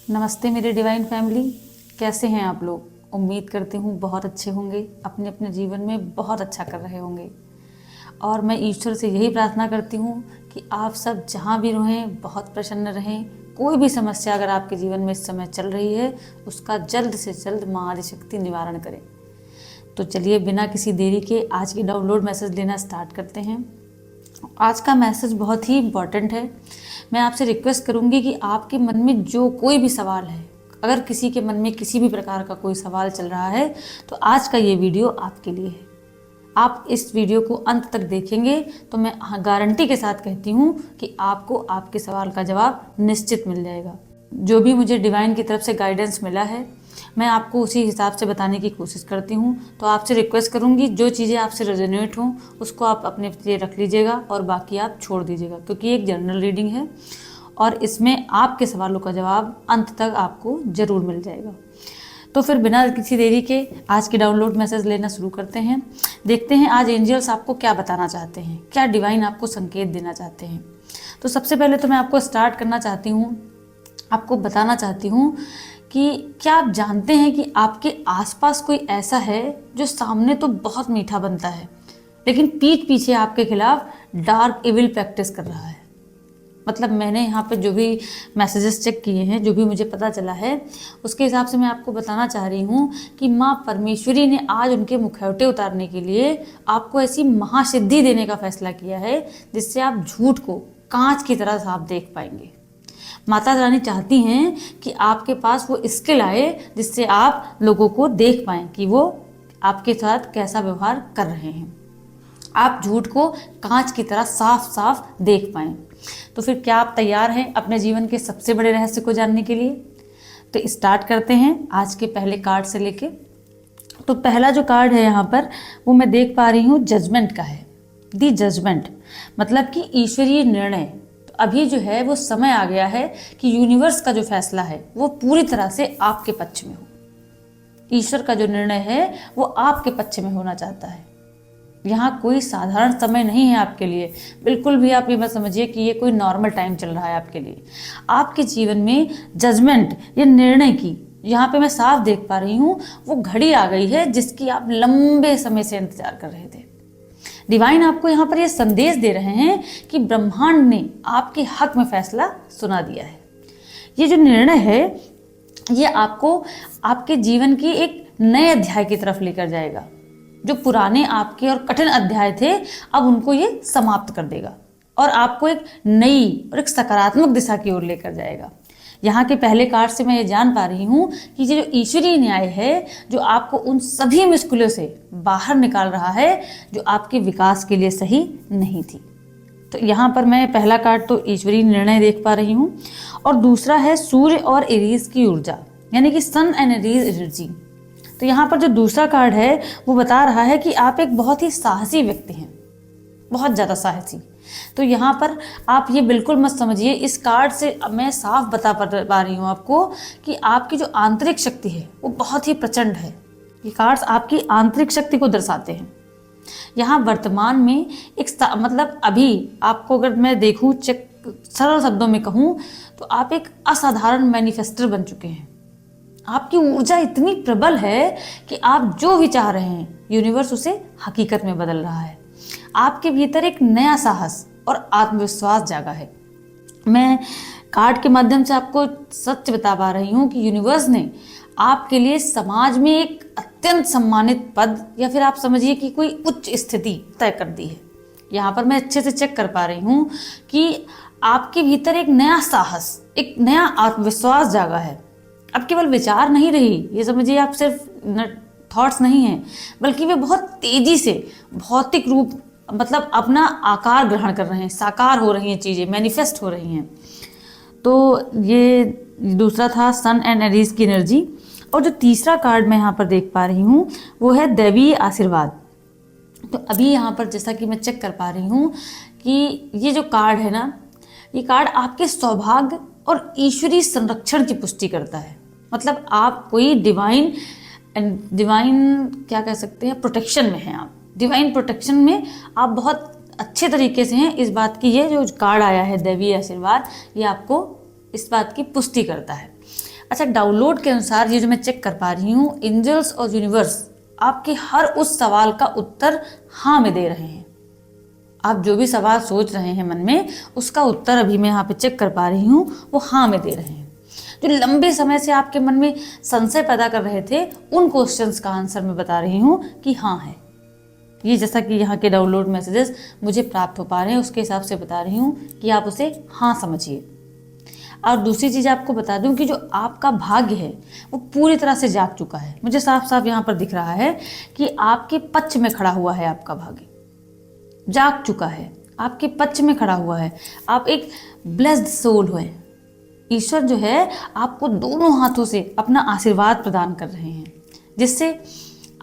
नमस्ते मेरे divine family, कैसे हैं आप लोग। उम्मीद करती हूँ बहुत अच्छे होंगे, अपने अपने जीवन में बहुत अच्छा कर रहे होंगे। और मैं ईश्वर से यही प्रार्थना करती हूँ कि आप सब जहाँ भी रहें बहुत प्रसन्न रहें। कोई भी समस्या अगर आपके जीवन में इस समय चल रही है, उसका जल्द से जल्द माँ आदिशक्ति निवारण करें। तो चलिए बिना किसी देरी के आज की डाउनलोड मैसेज लेना स्टार्ट करते हैं। आज का मैसेज बहुत ही इम्पॉर्टेंट है। मैं आपसे रिक्वेस्ट करूंगी कि आपके मन में जो कोई भी सवाल है, अगर किसी के मन में किसी भी प्रकार का कोई सवाल चल रहा है, तो आज का ये वीडियो आपके लिए है। आप इस वीडियो को अंत तक देखेंगे तो मैं गारंटी के साथ कहती हूँ कि आपको आपके सवाल का जवाब निश्चित मिल जाएगा। जो भी मुझे डिवाइन की तरफ से गाइडेंस मिला है, मैं आपको उसी हिसाब से बताने की कोशिश करती हूँ। तो आपसे रिक्वेस्ट करूँगी, जो चीज़ें आपसे रेजोनेट हों उसको आप अपने लिए रख लीजिएगा और बाकी आप छोड़ दीजिएगा, क्योंकि एक जनरल रीडिंग है और इसमें आपके सवालों का जवाब अंत तक आपको ज़रूर मिल जाएगा। तो फिर बिना किसी देरी के आज की डाउनलोड मैसेज लेना शुरू करते हैं। देखते हैं आज एंजल्स आपको क्या बताना चाहते हैं, क्या डिवाइन आपको संकेत देना चाहते हैं। तो सबसे पहले तो मैं आपको स्टार्ट करना चाहती हूँ, आपको बताना चाहती हूँ कि क्या आप जानते हैं कि आपके आसपास कोई ऐसा है जो सामने तो बहुत मीठा बनता है, लेकिन पीठ पीछे आपके खिलाफ डार्क इविल प्रैक्टिस कर रहा है। मतलब मैंने यहाँ पे जो भी मैसेजेस चेक किए हैं, जो भी मुझे पता चला है, उसके हिसाब से मैं आपको बताना चाह रही हूँ कि माँ परमेश्वरी ने आज उनके मुखौटे उतारने के लिए आपको ऐसी महासिद्धि देने का फैसला किया है जिससे आप झूठ को कांच की तरह साफ देख पाएंगे। माता रानी चाहती हैं कि आपके पास वो स्किल आए जिससे आप लोगों को देख पाएं कि वो आपके साथ कैसा व्यवहार कर रहे हैं, आप झूठ को कांच की तरह साफ साफ देख पाएं। तो फिर क्या आप तैयार हैं अपने जीवन के सबसे बड़े रहस्य को जानने के लिए? तो स्टार्ट करते हैं आज के पहले कार्ड से लेके। तो पहला जो कार्ड है यहाँ पर वो मैं देख पा रही हूँ जजमेंट का है। दी जजमेंट मतलब कि ईश्वरीय निर्णय। अभी जो है वो समय आ गया है कि यूनिवर्स का जो फैसला है वो पूरी तरह से आपके पक्ष में हो। ईश्वर का जो निर्णय है वो आपके पक्ष में होना चाहता है। यहाँ कोई साधारण समय नहीं है आपके लिए, बिल्कुल भी आप ये मत समझिए कि ये कोई नॉर्मल टाइम चल रहा है आपके लिए। आपके जीवन में जजमेंट या निर्णय की यहाँ पे मैं साफ देख पा रही हूँ, वो घड़ी आ गई है जिसकी आप लंबे समय से इंतजार कर रहे थे। डिवाइन आपको यहाँ पर यह संदेश दे रहे हैं कि ब्रह्मांड ने आपके हक में फैसला सुना दिया है। ये जो निर्णय है ये आपको आपके जीवन की एक नए अध्याय की तरफ लेकर जाएगा। जो पुराने आपके और कठिन अध्याय थे, अब उनको ये समाप्त कर देगा और आपको एक नई और एक सकारात्मक दिशा की ओर लेकर जाएगा। यहाँ के पहले कार्ड से मैं ये जान पा रही हूँ कि ये जो ईश्वरीय न्याय है जो आपको उन सभी मुश्किलों से बाहर निकाल रहा है जो आपके विकास के लिए सही नहीं थी। तो यहाँ पर मैं पहला कार्ड तो ईश्वरीय निर्णय देख पा रही हूँ और दूसरा है सूर्य और एरीज की ऊर्जा, यानी कि सन एंड एरीज एनर्जी। तो यहाँ पर जो दूसरा कार्ड है वो बता रहा है कि आप एक बहुत ही साहसी व्यक्ति हैं, बहुत ज़्यादा साहसी। तो यहाँ पर आप ये बिल्कुल मत समझिए, इस कार्ड से मैं साफ बता पा रही हूँ आपको कि आपकी जो आंतरिक शक्ति है वो बहुत ही प्रचंड है। ये कार्ड्स आपकी आंतरिक शक्ति को दर्शाते हैं। यहाँ वर्तमान में एक मतलब अभी आपको अगर मैं देखूँ, चेक सरल शब्दों में कहूँ तो आप एक असाधारण मैनिफेस्टर बन चुके हैं। आपकी ऊर्जा इतनी प्रबल है कि आप जो भी चाह रहे हैं यूनिवर्स उसे हकीकत में बदल रहा है। आपके भीतर एक नया साहस और आत्मविश्वास जागा है। मैं कार्ड के माध्यम से आपको सच बता पा रही हूँ कि यूनिवर्स ने आपके लिए समाज में एक अत्यंत सम्मानित पद या फिर आप समझिए कि कोई उच्च स्थिति तय कर दी है। यहाँ पर मैं अच्छे से चेक कर पा रही हूँ कि आपके भीतर एक नया साहस, एक नया आत्मविश्वास जागा है। अब केवल विचार नहीं रही, ये समझिए आप सिर्फ थॉट्स नहीं हैं, बल्कि वे बहुत तेजी से भौतिक रूप मतलब अपना आकार ग्रहण कर रहे हैं, साकार हो रही हैं चीज़ें, मैनिफेस्ट हो रही हैं। तो ये दूसरा था सन एंड एरीज की एनर्जी। और जो तीसरा कार्ड मैं यहाँ पर देख पा रही हूँ वो है दैवीय आशीर्वाद। तो अभी यहाँ पर जैसा कि मैं चेक कर पा रही हूँ कि ये जो कार्ड है ना, ये कार्ड आपके सौभाग्य और ईश्वरीय संरक्षण की पुष्टि करता है। मतलब आप कोई डिवाइन क्या कह सकते हैं, प्रोटेक्शन में हैं। आप डिवाइन प्रोटेक्शन में आप बहुत अच्छे तरीके से हैं। इस बात की ये जो कार्ड आया है दैवीय आशीर्वाद, ये आपको इस बात की पुष्टि करता है। अच्छा, डाउनलोड के अनुसार ये जो मैं चेक कर पा रही हूँ, एंजल्स और यूनिवर्स आपके हर उस सवाल का उत्तर हाँ में दे रहे हैं। आप जो भी सवाल सोच रहे हैं मन में, उसका उत्तर अभी मैं यहाँ पे चेक कर पा रही हूँ, वो हाँ में दे रहे हैं। जो लंबे समय से आपके मन में संशय पैदा कर रहे थे, उन क्वेश्चंस का आंसर मैं बता रही हूँ कि हाँ है। ये जैसा कि यहाँ के डाउनलोड मैसेजेस मुझे प्राप्त हो पा रहे हैं, उसके हिसाब से बता रही हूँ कि आप उसे हाँ समझिए। और दूसरी चीज़ आपको बता दूं कि जो आपका भाग्य है वो पूरी तरह से जाग चुका है। मुझे साफ साफ यहाँ पर दिख रहा है कि आपके पक्ष में खड़ा हुआ है, आपका भाग्य जाग चुका है, आपके पक्ष में खड़ा हुआ है। आप एक ब्लेस्ड सोल हो। ईश्वर जो है आपको दोनों हाथों से अपना आशीर्वाद प्रदान कर रहे हैं, जिससे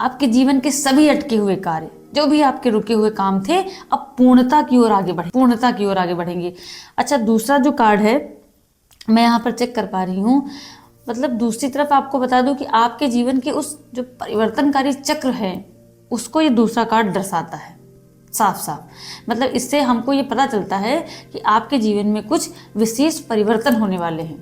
आपके जीवन के सभी अटके हुए कार्य, जो भी आपके रुके हुए काम थे, अब पूर्णता की ओर आगे बढ़ेंगे। अच्छा, दूसरा जो कार्ड है मैं यहाँ पर चेक कर पा रही हूँ, मतलब दूसरी तरफ आपको बता दूं कि आपके जीवन के उस जो परिवर्तनकारी चक्र है, उसको ये दूसरा कार्ड दर्शाता है साफ साफ। मतलब इससे हमको ये पता चलता है कि आपके जीवन में कुछ विशेष परिवर्तन होने वाले हैं।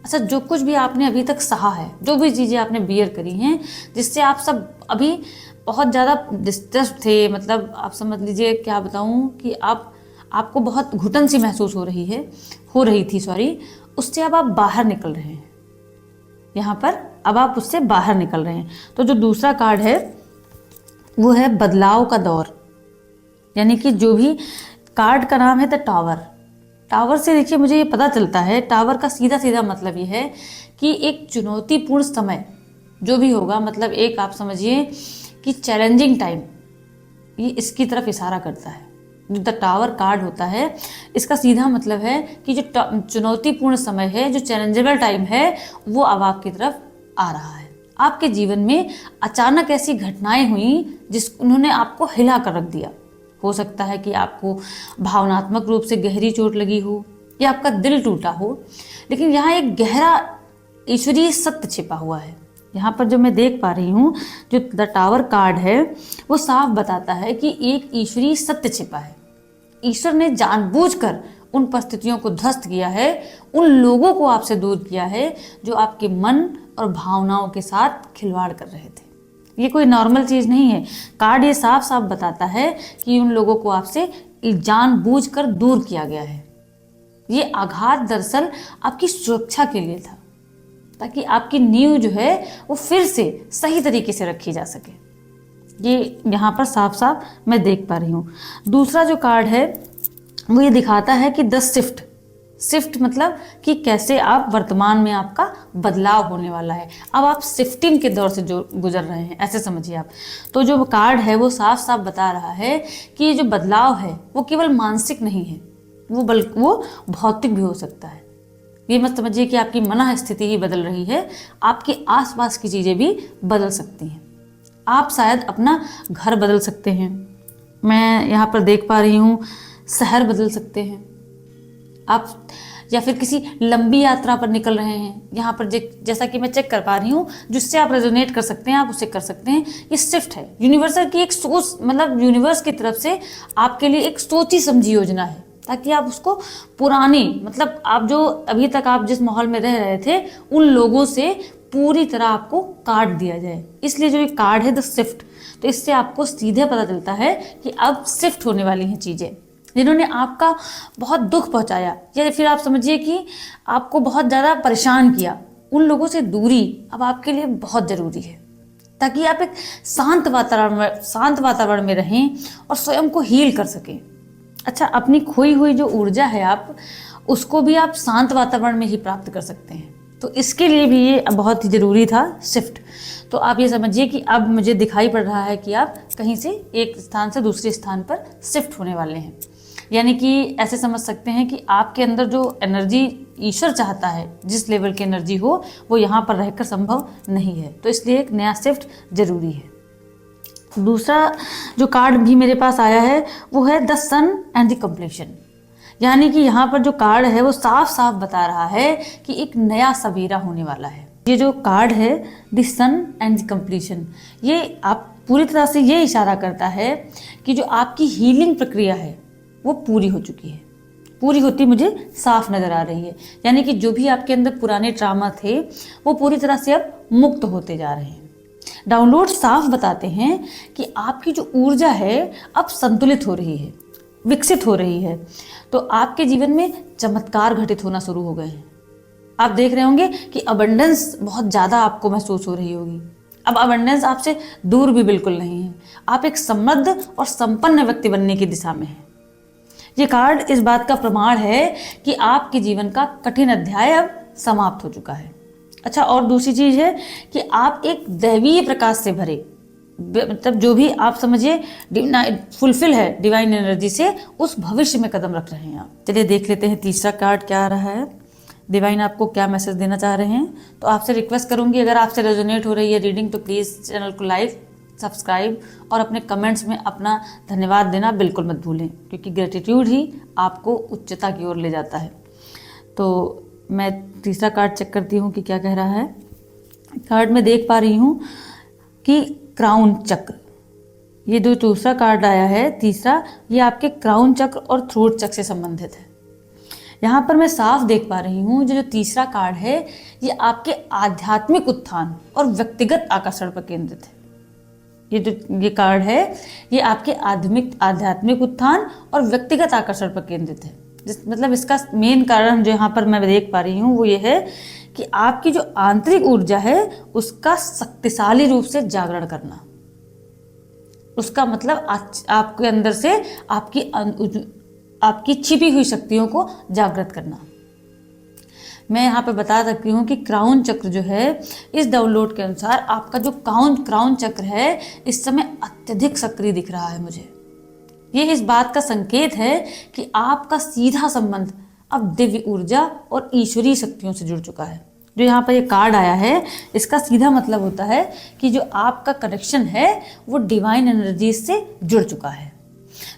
अच्छा, जो कुछ भी आपने अभी तक सहा है, जो भी चीज़ें आपने बियर करी हैं, जिससे आप सब अभी बहुत ज़्यादा डिस्टर्ब थे, मतलब आप समझ लीजिए, क्या बताऊँ कि आपको बहुत घुटन सी महसूस हो रही थी, उससे अब आप बाहर निकल रहे हैं। यहाँ पर अब आप उससे बाहर निकल रहे हैं। तो जो दूसरा कार्ड है वो है बदलाव का दौर, यानी कि जो भी कार्ड का नाम है द टावर से देखिए मुझे ये पता चलता है, टावर का सीधा सीधा मतलब ये है कि एक चुनौतीपूर्ण समय जो भी होगा, मतलब एक आप समझिए कि चैलेंजिंग टाइम, ये इसकी तरफ इशारा करता है। जो द टावर कार्ड होता है, इसका सीधा मतलब है कि जो चुनौतीपूर्ण समय है, जो चैलेंजेबल टाइम है, वो अब आपकी तरफ आ रहा है। आपके जीवन में अचानक ऐसी घटनाएं हुई उन्होंने आपको हिला कर रख दिया। हो सकता है कि आपको भावनात्मक रूप से गहरी चोट लगी हो या आपका दिल टूटा हो, लेकिन यहाँ एक गहरा ईश्वरीय सत्य छिपा हुआ है। यहाँ पर जो मैं देख पा रही हूँ, जो द टावर कार्ड है, वो साफ बताता है कि एक ईश्वरीय सत्य छिपा है। ईश्वर ने जानबूझकर उन परिस्थितियों को ध्वस्त किया है, उन लोगों को आपसे दूर किया है जो आपके मन और भावनाओं के साथ खिलवाड़ कर रहे थे। ये कोई नॉर्मल चीज़ नहीं है। कार्ड ये साफ साफ बताता है कि उन लोगों को आपसे जानबूझकर दूर किया गया है। ये आघात दरअसल आपकी सुरक्षा के लिए था, ताकि आपकी नींव जो है वो फिर से सही तरीके से रखी जा सके। ये यहाँ पर साफ साफ मैं देख पा रही हूँ। दूसरा जो कार्ड है वो ये दिखाता है कि द शिफ्ट मतलब कि कैसे आप वर्तमान में आपका बदलाव होने वाला है। अब आप शिफ्टिंग के दौर से जो गुजर रहे हैं, ऐसे समझिए आप। तो जो कार्ड है वो साफ साफ बता रहा है कि ये जो बदलाव है वो केवल मानसिक नहीं है, वो भौतिक भी हो सकता है। ये मत समझिए कि आपकी मन स्थिति ही बदल रही है, आपके आसपास की चीज़ें भी बदल सकती हैं। आप शायद अपना घर बदल सकते हैं, मैं यहाँ पर देख पा रही हूँ, शहर बदल सकते हैं आप, या फिर किसी लंबी यात्रा पर निकल रहे हैं। यहाँ पर जैसा कि मैं चेक कर पा रही हूँ, जिससे आप रेजोनेट कर सकते हैं, आप उसे कर सकते हैं। ये शिफ्ट है, यूनिवर्सल की एक सोच, मतलब यूनिवर्स की तरफ से आपके लिए एक सोची समझी योजना है, ताकि आप उसको पुरानी, मतलब आप जो अभी तक आप जिस माहौल में रह रहे थे, उन लोगों से पूरी तरह आपको काट दिया जाए। इसलिए जो ये कार्ड है द शिफ्ट, तो इससे आपको सीधे पता चलता है कि अब शिफ्ट होने वाली हैं चीज़ें। जिन्होंने आपका बहुत दुख पहुंचाया, या फिर आप समझिए कि आपको बहुत ज़्यादा परेशान किया, उन लोगों से दूरी अब आपके लिए बहुत ज़रूरी है, ताकि आप एक शांत वातावरण में रहें और स्वयं को हील कर सकें। अच्छा, अपनी खोई हुई जो ऊर्जा है आप उसको भी आप शांत वातावरण में ही प्राप्त कर सकते हैं। तो इसके लिए भी ये बहुत ही ज़रूरी था शिफ्ट। तो आप ये समझिए कि अब मुझे दिखाई पड़ रहा है कि आप कहीं से एक स्थान से दूसरे स्थान पर शिफ्ट होने वाले हैं। यानी कि ऐसे समझ सकते हैं कि आपके अंदर जो एनर्जी ईश्वर चाहता है, जिस लेवल की एनर्जी हो, वो यहाँ पर रहकर संभव नहीं है। तो इसलिए एक नया शिफ्ट ज़रूरी है। दूसरा जो कार्ड भी मेरे पास आया है वो है the sun and the completion. यानी कि यहाँ पर जो कार्ड है वो साफ साफ बता रहा है कि एक नया सवेरा होने वाला है। ये जो कार्ड है the sun and the completion, ये आप पूरी तरह से ये इशारा करता है कि जो आपकी हीलिंग प्रक्रिया है वो पूरी हो चुकी है। पूरी होती मुझे साफ नज़र आ रही है। यानी कि जो भी आपके अंदर पुराने ट्रामा थे वो पूरी तरह से अब मुक्त होते जा रहे हैं। डाउनलोड साफ बताते हैं कि आपकी जो ऊर्जा है अब संतुलित हो रही है, विकसित हो रही है। तो आपके जीवन में चमत्कार घटित होना शुरू हो गए हैं। आप देख रहे होंगे कि अबंडेंस बहुत ज़्यादा आपको महसूस हो रही होगी। अब अबंडेंस आपसे दूर भी बिल्कुल नहीं है। आप एक समृद्ध और संपन्न व्यक्ति बनने की दिशा में हैं। ये कार्ड इस बात का प्रमाण है कि आपके जीवन का कठिन अध्याय अब समाप्त हो चुका है। अच्छा, और दूसरी चीज़ है कि आप एक दैवीय प्रकाश से भरे, मतलब जो भी आप समझिए फुलफिल है डिवाइन एनर्जी से, उस भविष्य में कदम रख रहे हैं आप। चलिए देख लेते हैं तीसरा कार्ड क्या आ रहा है, डिवाइन आपको क्या मैसेज देना चाह रहे हैं। तो आपसे रिक्वेस्ट करूंगी, अगर आपसे रेजोनेट हो रही है रीडिंग तो प्लीज़ चैनल को लाइक, सब्सक्राइब और अपने कमेंट्स में अपना धन्यवाद देना बिल्कुल मत भूलें, क्योंकि ग्रेटिट्यूड ही आपको उच्चता की ओर ले जाता है। तो मैं तीसरा कार्ड चेक करती हूँ कि क्या कह रहा है। कार्ड में देख पा रही हूँ कि क्राउन चक्र, ये जो दूसरा कार्ड आया है तीसरा, ये आपके क्राउन चक्र और थ्रोट चक्र से संबंधित है। यहाँ पर मैं साफ देख पा रही हूँ जो तीसरा कार्ड है ये आपके आध्यात्मिक उत्थान और व्यक्तिगत आकर्षण पर केंद्रित है। ये जो ये कार्ड है ये आपके आध्यात्मिक उत्थान और व्यक्तिगत आकर्षण पर केंद्रित है। मतलब इसका मेन कारण जो यहाँ पर मैं देख पा रही हूँ वो ये है कि आपकी जो आंतरिक ऊर्जा है उसका शक्तिशाली रूप से जागरण करना। उसका मतलब आपके अंदर से आपकी छिपी हुई शक्तियों को जागृत करना। मैं यहाँ पे बता सकती हूँ कि क्राउन चक्र जो है इस डाउनलोड के अनुसार आपका जो क्राउन चक्र है इस समय अत्यधिक सक्रिय दिख रहा है मुझे। ये इस बात का संकेत है कि आपका सीधा संबंध अब दिव्य ऊर्जा और ईश्वरीय शक्तियों से जुड़ चुका है। जो यहाँ पर ये कार्ड आया है इसका सीधा मतलब होता है कि जो आपका कनेक्शन है वो डिवाइन एनर्जी से जुड़ चुका है।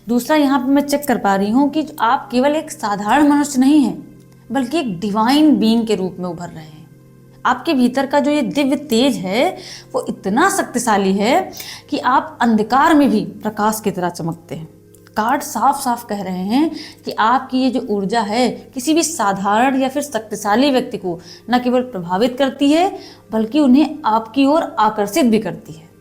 दूसरा, यहाँ पर मैं चेक कर पा रही हूँ कि आप केवल एक साधारण मनुष्य नहीं हैं बल्कि एक डिवाइन बीइंग के रूप में उभर रहे हैं। आपके भीतर का जो ये दिव्य तेज है वो इतना शक्तिशाली है कि आप अंधकार में भी प्रकाश की तरह चमकते हैं। कार्ड साफ साफ कह रहे हैं कि आपकी ये जो ऊर्जा है किसी भी साधारण या फिर शक्तिशाली व्यक्ति को न केवल प्रभावित करती है बल्कि उन्हें आपकी ओर आकर्षित भी करती है।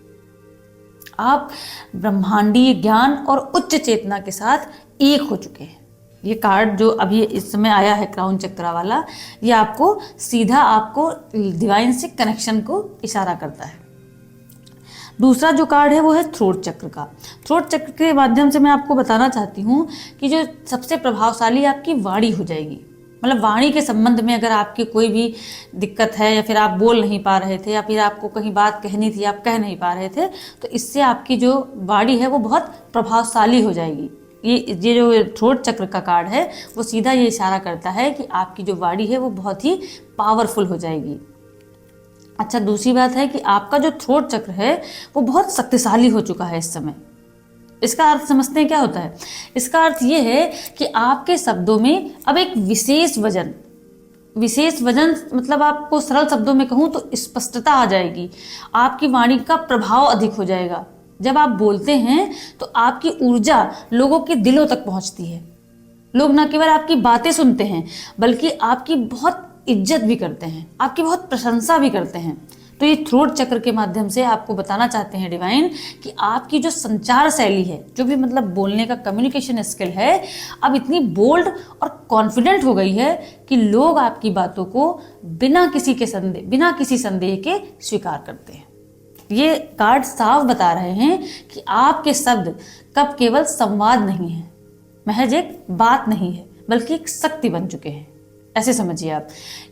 आप ब्रह्मांडीय ज्ञान और उच्च चेतना के साथ एक हो चुके हैं। ये कार्ड जो अभी इस समय आया है क्राउन चक्र वाला, ये आपको सीधा आपको डिवाइन से कनेक्शन को इशारा करता है। दूसरा जो कार्ड है वो है थ्रोट चक्र का। थ्रोट चक्र के माध्यम से मैं आपको बताना चाहती हूँ कि जो सबसे प्रभावशाली आपकी वाणी हो जाएगी। मतलब वाणी के संबंध में अगर आपकी कोई भी दिक्कत है या फिर आप बोल नहीं पा रहे थे या फिर आपको कहीं बात कहनी थी आप कह नहीं पा रहे थे, तो इससे आपकी जो वाणी है वो बहुत प्रभावशाली हो जाएगी। ये जो थ्रोट चक्र का कार्ड है वो सीधा ये इशारा करता है कि आपकी जो वाणी है वो बहुत ही पावरफुल हो जाएगी। अच्छा, दूसरी बात है कि आपका जो थ्रोट चक्र है वो बहुत शक्तिशाली हो चुका है इस समय। इसका अर्थ समझते हैं क्या होता है? इसका अर्थ ये है कि आपके शब्दों में अब एक विशेष वजन मतलब आपको सरल शब्दों में कहूँ तो स्पष्टता आ जाएगी। आपकी वाणी का प्रभाव अधिक हो जाएगा। जब आप बोलते हैं तो आपकी ऊर्जा लोगों के दिलों तक पहुंचती है। लोग न केवल आपकी बातें सुनते हैं बल्कि आपकी बहुत इज्जत भी करते हैं, आपकी बहुत प्रशंसा भी करते हैं। तो ये थ्रोट चक्र के माध्यम से आपको बताना चाहते हैं डिवाइन कि आपकी जो संचार शैली है, जो भी मतलब बोलने का कम्युनिकेशन स्किल है, अब इतनी बोल्ड और कॉन्फिडेंट हो गई है कि लोग आपकी बातों को बिना किसी संदेह के स्वीकार करते हैं। ये कार्ड साफ बता रहे हैं कि आपके शब्द कब केवल संवाद नहीं है, महज एक बात नहीं है, बल्कि एक शक्ति बन चुके हैं। ऐसे समझिए आप।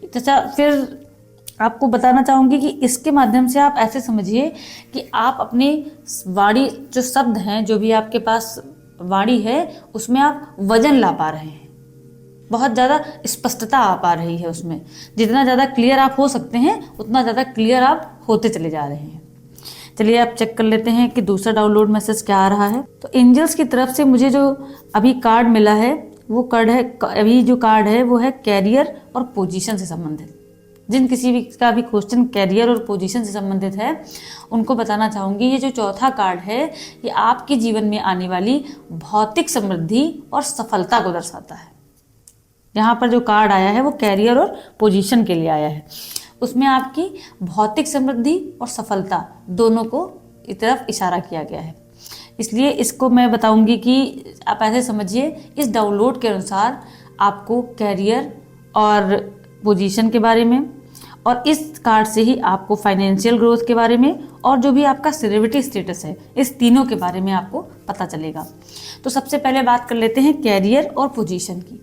अच्छा, फिर आपको बताना चाहूँगी कि इसके माध्यम से आप ऐसे समझिए कि आप अपनी वाणी जो शब्द हैं, जो भी आपके पास वाणी है, उसमें आप वजन ला पा रहे हैं। बहुत ज़्यादा स्पष्टता आ पा रही है उसमें। जितना ज़्यादा क्लियर आप हो सकते हैं उतना ज़्यादा क्लियर आप होते चले जा रहे हैं। चलिए आप चेक कर लेते हैं कि दूसरा डाउनलोड मैसेज क्या आ रहा है। तो एंजल्स की तरफ से मुझे जो अभी कार्ड मिला है वो कार्ड है वो है कैरियर और पोजीशन से संबंधित। जिन किसी भी का भी क्वेश्चन कैरियर और पोजीशन से संबंधित है उनको बताना चाहूँगी, ये जो चौथा कार्ड है ये आपके जीवन में आने वाली भौतिक समृद्धि और सफलता को दर्शाता है। यहाँ पर जो कार्ड आया है वो कैरियर और पोजीशन के लिए आया है। उसमें आपकी भौतिक समृद्धि और सफलता दोनों को इस तरफ इशारा किया गया है। इसलिए इसको मैं बताऊंगी कि आप ऐसे समझिए, इस डाउनलोड के अनुसार आपको कैरियर और पोजीशन के बारे में, और इस कार्ड से ही आपको फाइनेंशियल ग्रोथ के बारे में, और जो भी आपका सेलिब्रिटी स्टेटस है, इस तीनों के बारे में आपको पता चलेगा। तो सबसे पहले बात कर लेते हैं कैरियर और पोजीशन की।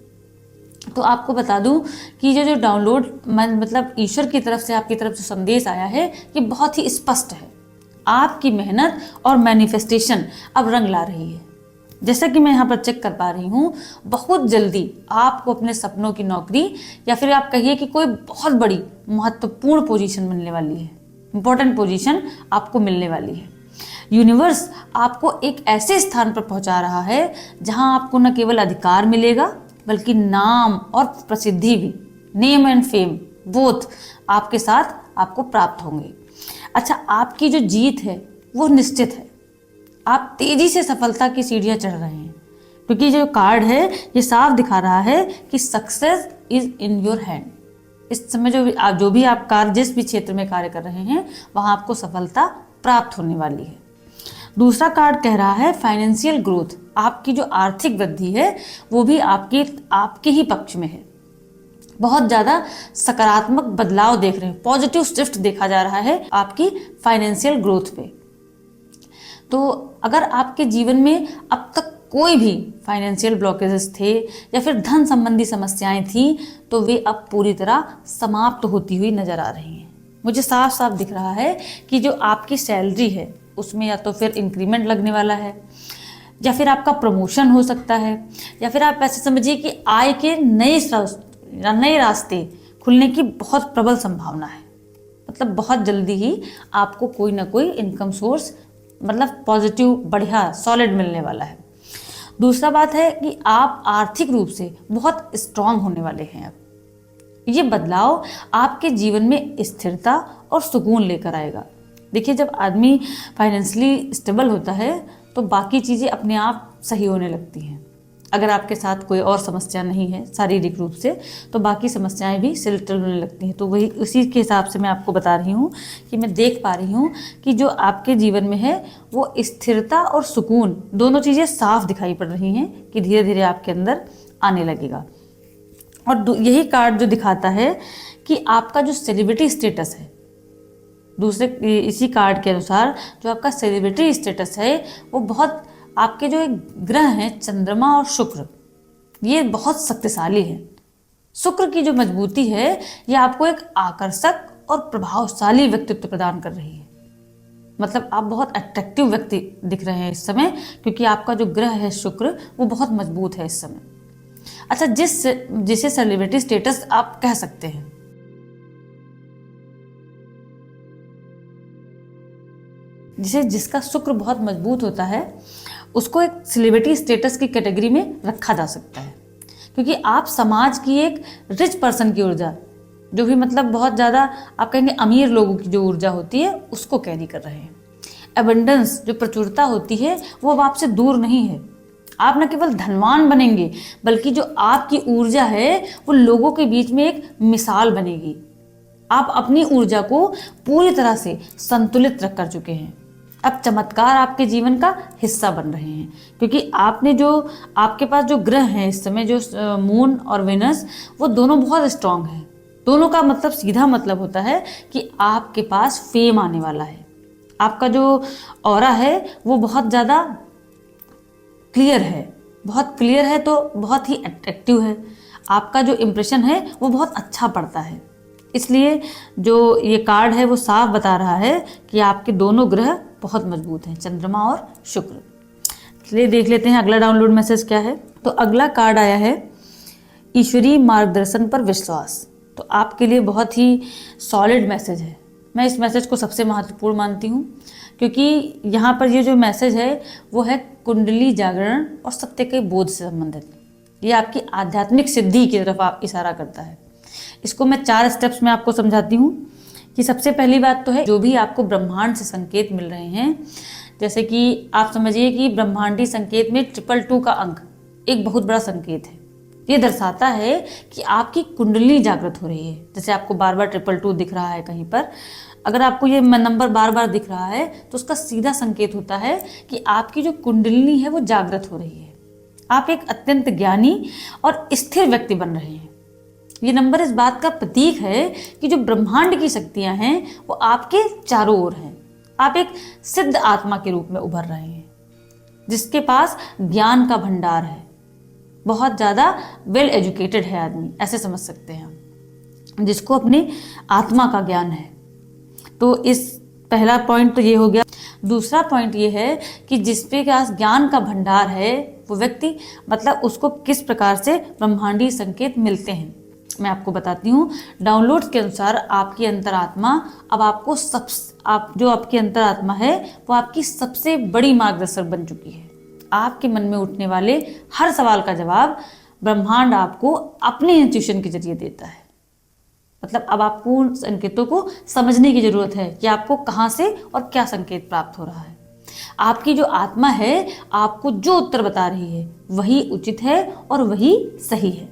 तो आपको बता दूं कि जो डाउनलोड मतलब ईश्वर की तरफ से आपकी तरफ जो संदेश आया है ये बहुत ही स्पष्ट है। आपकी मेहनत और मैनिफेस्टेशन अब रंग ला रही है। जैसा कि मैं यहाँ पर चेक कर पा रही हूँ, बहुत जल्दी आपको अपने सपनों की नौकरी या फिर आप कहिए कि कोई बहुत बड़ी महत्वपूर्ण पोजीशन मिलने वाली है, इंपॉर्टेंट पोजीशन आपको मिलने वाली है। यूनिवर्स आपको एक ऐसे स्थान पर पहुँचा रहा है जहाँ आपको न केवल अधिकार मिलेगा बल्कि नाम और प्रसिद्धि भी, नेम एंड फेम बोथ आपके साथ आपको प्राप्त होंगे। अच्छा, आपकी जो जीत है वो निश्चित है। आप तेजी से सफलता की सीढ़ियां चढ़ रहे हैं, क्योंकि जो कार्ड है ये साफ दिखा रहा है कि success is in your hand. इस समय जो भी आप कार्य जिस भी क्षेत्र में कार्य कर रहे हैं वहां आपको सफलता प्राप्त होने वाली है। दूसरा कार्ड कह रहा है फाइनेंशियल ग्रोथ। आपकी जो आर्थिक वृद्धि है वो भी आपके ही पक्ष में है। बहुत ज़्यादा सकारात्मक बदलाव देख रहे हैं, पॉजिटिव शिफ्ट देखा जा रहा है आपकी फाइनेंशियल ग्रोथ पे। तो अगर आपके जीवन में अब तक कोई भी फाइनेंशियल ब्लॉकेजेस थे या फिर धन संबंधी समस्याएं थी तो वे अब पूरी तरह समाप्त होती हुई नजर आ रही हैं। मुझे साफ साफ दिख रहा है कि जो आपकी सैलरी है उसमें या तो फिर इंक्रीमेंट लगने वाला है, या फिर आपका प्रमोशन हो सकता है, या फिर आप ऐसे समझिए कि आय के नए रास्ते खुलने की बहुत प्रबल संभावना है। मतलब बहुत जल्दी ही आपको कोई ना कोई इनकम सोर्स मतलब पॉजिटिव बढ़िया सॉलिड मिलने वाला है। दूसरा बात है कि आप आर्थिक रूप से बहुत स्ट्रांग होने वाले हैं। अब ये बदलाव आपके जीवन में स्थिरता और सुकून लेकर आएगा। देखिए, जब आदमी फाइनेंशियली स्टेबल होता है तो बाकी चीज़ें अपने आप सही होने लगती हैं। अगर आपके साथ कोई और समस्या नहीं है शारीरिक रूप से तो बाकी समस्याएं भी सेटल होने लगती हैं। तो वही उसी के हिसाब से मैं आपको बता रही हूँ कि मैं देख पा रही हूँ कि जो आपके जीवन में है वो स्थिरता और सुकून दोनों चीज़ें साफ दिखाई पड़ रही हैं कि धीरे धीरे आपके अंदर आने लगेगा। और यही कार्ड जो दिखाता है कि आपका जो सेलिब्रिटी स्टेटस है, दूसरे इसी कार्ड के अनुसार जो आपका सेलिब्रिटी स्टेटस है वो बहुत, आपके जो एक ग्रह हैं चंद्रमा और शुक्र, ये बहुत शक्तिशाली है। शुक्र की जो मजबूती है ये आपको एक आकर्षक और प्रभावशाली व्यक्तित्व प्रदान कर रही है। मतलब आप बहुत अट्रैक्टिव व्यक्ति दिख रहे हैं इस समय, क्योंकि आपका जो ग्रह है शुक्र वो बहुत मजबूत है इस समय। अच्छा, जिसे सेलिब्रिटी स्टेटस आप कह सकते हैं, जिसका शुक्र बहुत मजबूत होता है उसको एक सेलिब्रिटी स्टेटस की कैटेगरी में रखा जा सकता है, क्योंकि आप समाज की एक रिच पर्सन की ऊर्जा, जो भी मतलब बहुत ज़्यादा आप कहेंगे अमीर लोगों की जो ऊर्जा होती है उसको कैरी कर रहे हैं। एबंडेंस जो प्रचुरता होती है वो अब आपसे दूर नहीं है। आप न केवल धनवान बनेंगे बल्कि जो आपकी ऊर्जा है वो लोगों के बीच में एक मिसाल बनेगी। आप अपनी ऊर्जा को पूरी तरह से संतुलित रख कर चुके हैं। अब चमत्कार आपके जीवन का हिस्सा बन रहे हैं, क्योंकि आपके पास जो ग्रह हैं इस समय, जो मून और वेनस, वो दोनों बहुत स्ट्रांग हैं। दोनों का मतलब सीधा मतलब होता है कि आपके पास फेम आने वाला है। आपका जो ऑरा है वो बहुत ज़्यादा क्लियर है, बहुत क्लियर है तो बहुत ही अट्रैक्टिव है। आपका जो इम्प्रेशन है वो बहुत अच्छा पड़ता है। इसलिए जो ये कार्ड है वो साफ बता रहा है कि आपके दोनों ग्रह बहुत मजबूत हैं, चंद्रमा और शुक्र। इसलिए देख लेते हैं अगला डाउनलोड मैसेज क्या है। तो अगला कार्ड आया है ईश्वरीय मार्गदर्शन पर विश्वास। तो आपके लिए बहुत ही सॉलिड मैसेज है। मैं इस मैसेज को सबसे महत्वपूर्ण मानती हूँ, क्योंकि यहाँ पर ये जो मैसेज है वो है कुंडली जागरण और सत्य के बोध से संबंधित। ये आपकी आध्यात्मिक सिद्धि की तरफ आप इशारा करता है। इसको मैं 4 स्टेप्स में आपको समझाती हूँ कि सबसे पहली बात तो है जो भी आपको ब्रह्मांड से संकेत मिल रहे हैं, जैसे कि आप समझिए कि ब्रह्मांडी संकेत में 222 का अंक एक बहुत बड़ा संकेत है। ये दर्शाता है कि आपकी कुंडली जागृत हो रही है। जैसे आपको बार बार 222 दिख रहा है कहीं पर, अगर आपको ये नंबर बार बार दिख रहा है तो उसका सीधा संकेत होता है कि आपकी जो कुंडलिनी है वो जागृत हो रही है। आप एक अत्यंत ज्ञानी और स्थिर व्यक्ति बन रहे हैं। ये नंबर इस बात का प्रतीक है कि जो ब्रह्मांड की शक्तियां हैं वो आपके चारों ओर हैं। आप एक सिद्ध आत्मा के रूप में उभर रहे हैं जिसके पास ज्ञान का भंडार है, बहुत ज़्यादा वेल एजुकेटेड है आदमी, ऐसे समझ सकते हैं हम, जिसको अपनी आत्मा का ज्ञान है। तो इस पहला पॉइंट तो ये हो गया। दूसरा पॉइंट ये है कि जिसपे पास ज्ञान का भंडार है वो व्यक्ति, मतलब उसको किस प्रकार से ब्रह्मांडीय संकेत मिलते हैं, मैं आपको बताती हूँ। डाउनलोड्स के अनुसार आपकी अंतरात्मा अब आपको जो आपकी अंतरात्मा है वो आपकी सबसे बड़ी मार्गदर्शक बन चुकी है। आपके मन में उठने वाले हर सवाल का जवाब ब्रह्मांड आपको अपने इंट्यूशन के जरिए देता है। मतलब अब आपको उन संकेतों को समझने की जरूरत है कि आपको कहाँ से और क्या संकेत प्राप्त हो रहा है। आपकी जो आत्मा है आपको जो उत्तर बता रही है वही उचित है और वही सही है।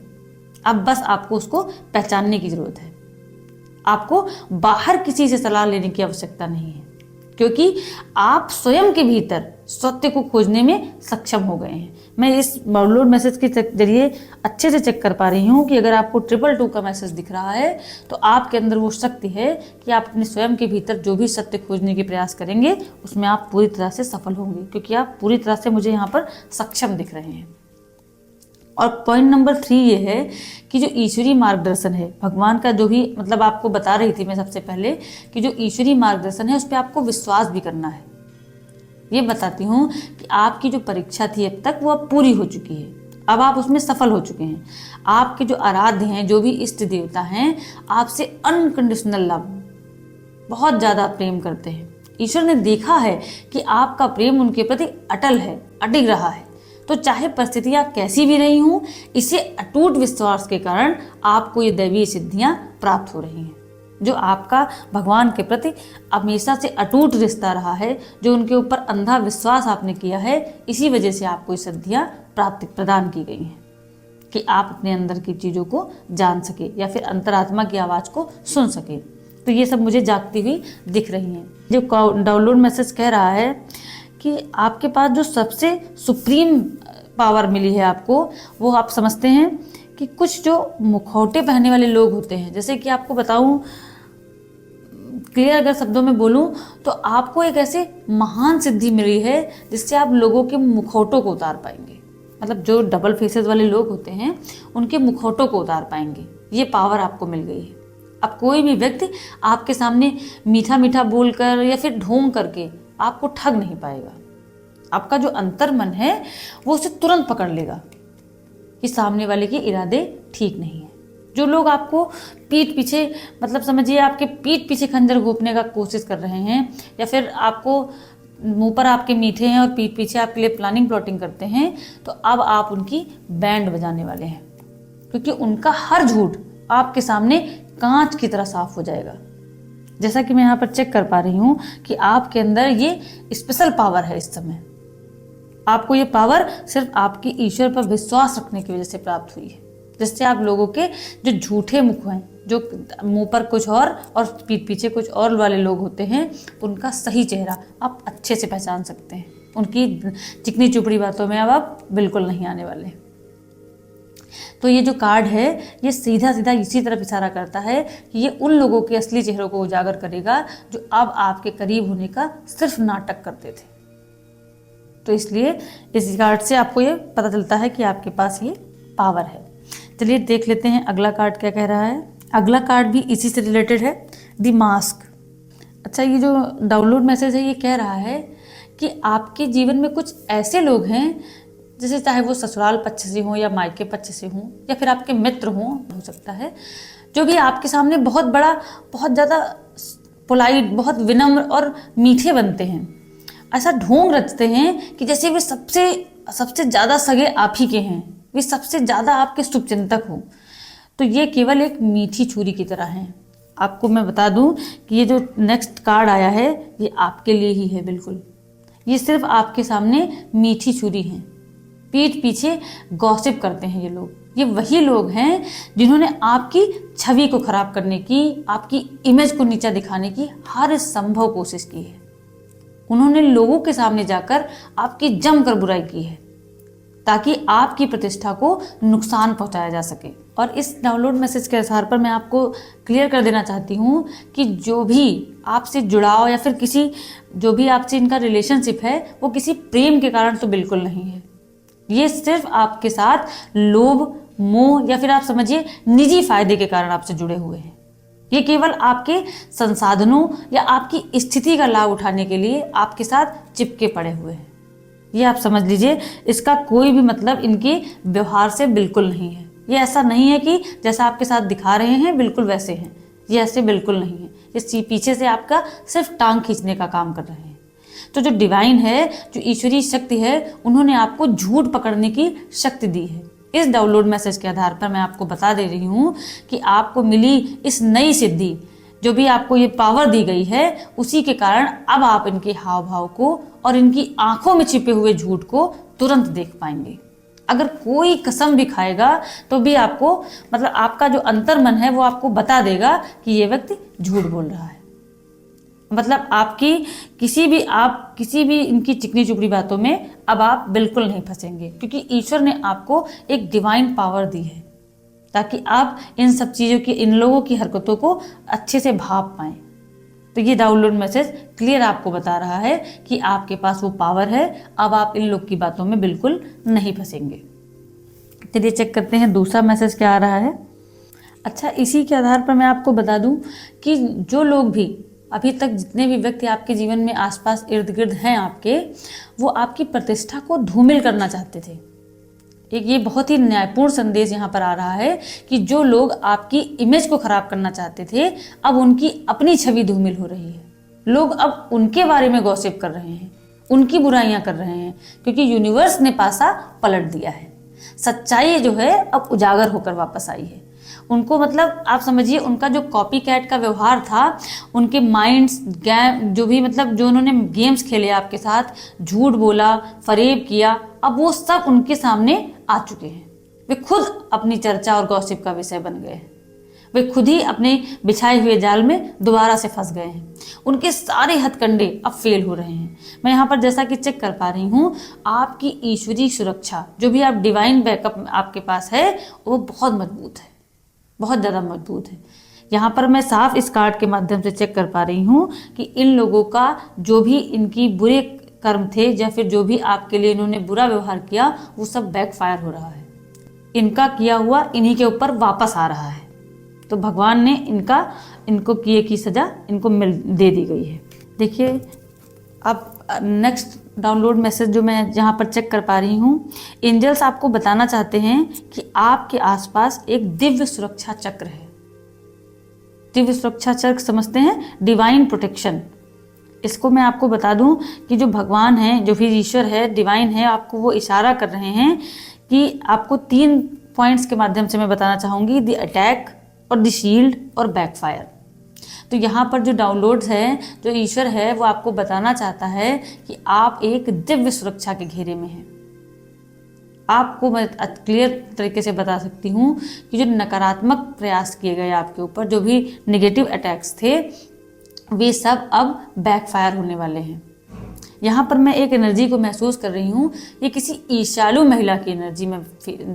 अब बस आपको उसको पहचानने की जरूरत है। आपको बाहर किसी से सलाह लेने की आवश्यकता नहीं है, क्योंकि आप स्वयं के भीतर सत्य को खोजने में सक्षम हो गए हैं। मैं इस डाउनलोड मैसेज के जरिए अच्छे से चेक कर पा रही हूँ कि अगर आपको 222 का मैसेज दिख रहा है तो आपके अंदर वो शक्ति है कि आप अपने स्वयं के भीतर जो भी सत्य खोजने के प्रयास करेंगे उसमें आप पूरी तरह से सफल होंगे, क्योंकि आप पूरी तरह से मुझे यहाँ पर सक्षम दिख रहे हैं। और पॉइंट नंबर 3 ये है कि जो ईश्वरीय मार्गदर्शन है, भगवान का जो भी, मतलब आपको बता रही थी मैं सबसे पहले कि जो ईश्वरीय मार्गदर्शन है उस पर आपको विश्वास भी करना है। ये बताती हूँ कि आपकी जो परीक्षा थी अब तक वो अब पूरी हो चुकी है, अब आप उसमें सफल हो चुके हैं। आपके जो आराध्य हैं, जो भी इष्ट देवता हैं, आपसे अनकंडीशनल लव, बहुत ज़्यादा प्रेम करते हैं। ईश्वर ने देखा है कि आपका प्रेम उनके प्रति अटल है, अडिग रहा है। तो चाहे परिस्थितियाँ कैसी भी रही हों, इसे अटूट विश्वास के कारण आपको ये दैवीय सिद्धियाँ प्राप्त हो रही हैं। जो आपका भगवान के प्रति हमेशा से अटूट रिश्ता रहा है, जो उनके ऊपर अंधा विश्वास आपने किया है, इसी वजह से आपको ये सिद्धियाँ प्रदान की गई हैं कि आप अपने अंदर की चीज़ों को जान सके या फिर अंतरात्मा की आवाज़ को सुन सके। तो ये सब मुझे जागती हुई दिख रही हैं। जो डाउनलोड मैसेज कह रहा है कि आपके पास जो सबसे सुप्रीम पावर मिली है आपको, वो आप समझते हैं कि कुछ जो मुखौटे पहनने वाले लोग होते हैं, जैसे कि आपको बताऊं, क्लियर अगर शब्दों में बोलूं तो आपको एक ऐसे महान सिद्धि मिली है जिससे आप लोगों के मुखौटों को उतार पाएंगे। मतलब जो डबल फेसेस वाले लोग होते हैं उनके मुखौटों को उतार पाएंगे, ये पावर आपको मिल गई है। अब कोई भी व्यक्ति आपके सामने मीठा मीठा बोलकर या फिर ढोंग करके आपको ठग नहीं पाएगा। आपका जो अंतर मन है वो उसे तुरंत पकड़ लेगा कि सामने वाले के इरादे ठीक नहीं है। जो लोग आपको पीठ पीछे, मतलब समझिए आपके पीठ पीछे खंजर घोंपने का कोशिश कर रहे हैं, या फिर आपको मुंह पर आपके मीठे हैं और पीठ पीछे आपके लिए प्लानिंग प्लॉटिंग करते हैं, तो अब आप उनकी बैंड बजाने वाले हैं, क्योंकि उनका हर झूठ आपके सामने कांच की तरह साफ हो जाएगा। जैसा कि मैं यहाँ पर चेक कर पा रही हूँ कि आपके अंदर ये स्पेशल पावर है। इस समय आपको ये पावर सिर्फ आपकी ईश्वर पर विश्वास रखने की वजह से प्राप्त हुई है, जिससे आप लोगों के जो झूठे मुख हैं, जो मुंह पर कुछ और पीठ पीछे कुछ और वाले लोग होते हैं, उनका सही चेहरा आप अच्छे से पहचान सकते हैं। उनकी चिकनी चुपड़ी बातों में अब आप बिल्कुल नहीं आने वाले। तो ये जो कार्ड है ये सीधा सीधा इसी तरफ इशारा करता है कि ये उन लोगों के असली चेहरों को उजागर करेगा जो अब आपके करीब होने का सिर्फ नाटक करते थे। तो इसलिए इस कार्ड से आपको ये पता चलता है कि आपके पास ये पावर है। चलिए देख लेते हैं अगला कार्ड क्या कह रहा है। अगला कार्ड भी इसी से रिलेटेड है, द मास्क। अच्छा, ये जो डाउनलोड मैसेज है ये कह रहा है कि आपके जीवन में कुछ ऐसे लोग हैं, जैसे चाहे वो ससुराल पक्ष से हों या मायके पक्ष से हों या फिर आपके मित्र हों, हो सकता है, जो भी आपके सामने बहुत बड़ा, बहुत ज़्यादा पोलाइट, बहुत विनम्र और मीठे बनते हैं। ऐसा ढोंग रचते हैं कि जैसे वे सबसे ज़्यादा सगे आप ही के हैं, वे सबसे ज़्यादा आपके शुभचिंतक हों। तो ये केवल एक मीठी छुरी की तरह हैं। आपको मैं बता दूं कि ये जो नेक्स्ट कार्ड आया है ये आपके लिए ही है। बिल्कुल, ये सिर्फ आपके सामने मीठी छुरी हैं। पीठ पीछे गॉसिप करते हैं ये लोग, ये वही लोग हैं जिन्होंने आपकी छवि को खराब करने की, आपकी इमेज को नीचा दिखाने की हर संभव कोशिश की है। उन्होंने लोगों के सामने जाकर आपकी जमकर बुराई की है ताकि आपकी प्रतिष्ठा को नुकसान पहुंचाया जा सके। और इस डाउनलोड मैसेज के आधार पर मैं आपको क्लियर कर देना चाहती हूँ कि जो भी आपसे जुड़ाव या फिर किसी जो भी आपसे इनका रिलेशनशिप है वो किसी प्रेम के कारण तो बिल्कुल नहीं है। ये सिर्फ आपके साथ लोभ, मोह या फिर आप समझिए निजी फायदे के कारण आपसे जुड़े हुए हैं। ये केवल आपके संसाधनों या आपकी स्थिति का लाभ उठाने के लिए आपके साथ चिपके पड़े हुए हैं। ये आप समझ लीजिए, इसका कोई भी मतलब इनके व्यवहार से बिल्कुल नहीं है। ये ऐसा नहीं है कि जैसा आपके साथ दिखा रहे हैं बिल्कुल वैसे हैं, ये ऐसे बिल्कुल नहीं है। ये पीछे से आपका सिर्फ टांग खींचने का काम कर रहे हैं। तो जो डिवाइन है, जो ईश्वरीय शक्ति है, उन्होंने आपको झूठ पकड़ने की शक्ति दी है। इस डाउनलोड मैसेज के आधार पर मैं आपको बता दे रही हूँ कि आपको मिली इस नई सिद्धि, जो भी आपको ये पावर दी गई है, उसी के कारण अब आप इनके हाव भाव को और इनकी आंखों में छिपे हुए झूठ को तुरंत देख पाएंगे। अगर कोई कसम भी खाएगा तो भी आपको मतलब आपका जो अंतर मन है वो आपको बता देगा कि ये व्यक्ति झूठ बोल रहा है। मतलब आपकी किसी भी इनकी चिकनी चुपड़ी बातों में अब आप बिल्कुल नहीं फंसेंगे, क्योंकि ईश्वर ने आपको एक डिवाइन पावर दी है ताकि आप इन सब चीज़ों की, इन लोगों की हरकतों को अच्छे से भाप पाएं। तो ये डाउनलोड मैसेज क्लियर आपको बता रहा है कि आपके पास वो पावर है। अब आप इन लोग की बातों में बिल्कुल नहीं फंसेंगे। चलिए चेक करते हैं दूसरा मैसेज क्या आ रहा है। अच्छा, इसी के आधार पर मैं आपको बता दूं कि जो लोग भी अभी तक, जितने भी व्यक्ति आपके जीवन में आसपास इर्द गिर्द हैं आपके, वो आपकी प्रतिष्ठा को धूमिल करना चाहते थे। एक ये बहुत ही न्यायपूर्ण संदेश यहाँ पर आ रहा है कि जो लोग आपकी इमेज को खराब करना चाहते थे, अब उनकी अपनी छवि धूमिल हो रही है। लोग अब उनके बारे में गॉसिप कर रहे हैं, उनकी बुराइयां कर रहे हैं, क्योंकि यूनिवर्स ने पासा पलट दिया है। सच्चाई जो है अब उजागर होकर वापस आई है। उनको मतलब आप समझिए, उनका जो कॉपी कैट का व्यवहार था, उनके माइंड्स जो भी मतलब जो उन्होंने गेम्स खेले आपके साथ, झूठ बोला, फरेब किया, अब वो सब उनके सामने आ चुके हैं। वे खुद अपनी चर्चा और गॉसिप का विषय बन गए हैं। वे खुद ही अपने बिछाए हुए जाल में दोबारा से फंस गए हैं। उनके सारे हथकंडे अब फेल हो रहे हैं। मैं यहाँ पर जैसा कि चेक कर पा रही हूँ, आपकी ईश्वरीय सुरक्षा, जो भी आप डिवाइन बैकअप आपके पास है, वो बहुत मजबूत है, बहुत ज़्यादा मजबूत है। यहाँ पर मैं साफ इस कार्ड के माध्यम से चेक कर पा रही हूँ कि इन लोगों का जो भी इनकी बुरे कर्म थे या फिर जो भी आपके लिए इन्होंने बुरा व्यवहार किया, वो सब बैकफायर हो रहा है। इनका किया हुआ इन्हीं के ऊपर वापस आ रहा है। तो भगवान ने इनको किए की सजा इनको दे दी गई है। देखिए, अब नेक्स्ट डाउनलोड मैसेज जो मैं जहाँ पर चेक कर पा रही हूँ, एंजल्स आपको बताना चाहते हैं कि आपके आसपास एक दिव्य सुरक्षा चक्र है। दिव्य सुरक्षा चक्र समझते हैं, डिवाइन प्रोटेक्शन। इसको मैं आपको बता दूं कि जो भगवान है, जो भी ईश्वर है, डिवाइन है, आपको वो इशारा कर रहे हैं कि आपको 3 पॉइंट्स के माध्यम से मैं बताना चाहूँगी, द अटैक और द शील्ड और बैकफायर। तो यहाँ पर जो डाउनलोड्स है, जो ईश्वर है, वो आपको बताना चाहता है कि आप एक दिव्य सुरक्षा के घेरे में हैं। आपको मैं क्लियर तरीके से बता सकती हूँ कि जो नकारात्मक प्रयास किए गए आपके ऊपर, जो भी नेगेटिव अटैक्स थे, वे सब अब बैकफायर होने वाले हैं। यहाँ पर मैं एक एनर्जी को महसूस कर रही हूँ, ये किसी ईर्ष्यालु महिला की एनर्जी में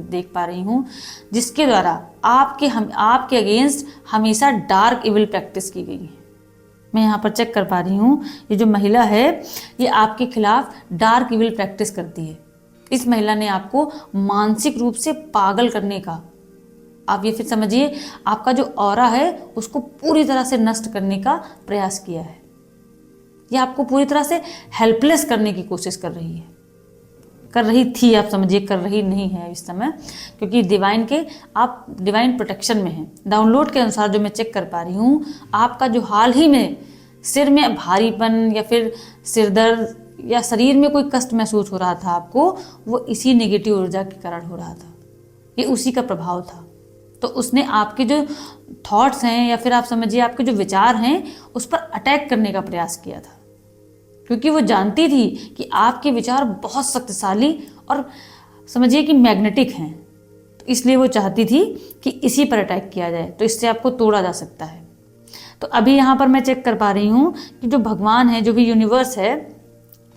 देख पा रही हूँ, जिसके द्वारा आपके अगेंस्ट हमेशा डार्क इविल प्रैक्टिस की गई है। मैं यहाँ पर चेक कर पा रही हूँ, ये जो महिला है, ये आपके खिलाफ डार्क इविल प्रैक्टिस करती है। इस महिला ने आपको मानसिक रूप से पागल करने का, आप ये फिर समझिए, आपका जो ऑरा है उसको पूरी तरह से नष्ट करने का प्रयास किया है। ये आपको पूरी तरह से हेल्पलेस करने की कोशिश कर रही थी, आप समझिए, कर रही नहीं है इस समय, क्योंकि आप डिवाइन प्रोटेक्शन में हैं। डाउनलोड के अनुसार जो मैं चेक कर पा रही हूँ, आपका जो हाल ही में सिर में भारीपन या फिर सिरदर्द या शरीर में कोई कष्ट महसूस हो रहा था आपको, वो इसी नेगेटिव ऊर्जा के कारण हो रहा था। ये उसी का प्रभाव था। तो उसने आपके जो थॉट्स हैं या फिर आप समझिए आपके जो विचार हैं, उस पर अटैक करने का प्रयास किया था, क्योंकि वो जानती थी कि आपके विचार बहुत शक्तिशाली और समझिए कि मैग्नेटिक हैं। तो इसलिए वो चाहती थी कि इसी पर अटैक किया जाए, तो इससे आपको तोड़ा जा सकता है। तो अभी यहाँ पर मैं चेक कर पा रही हूँ कि जो भगवान है, जो भी यूनिवर्स है,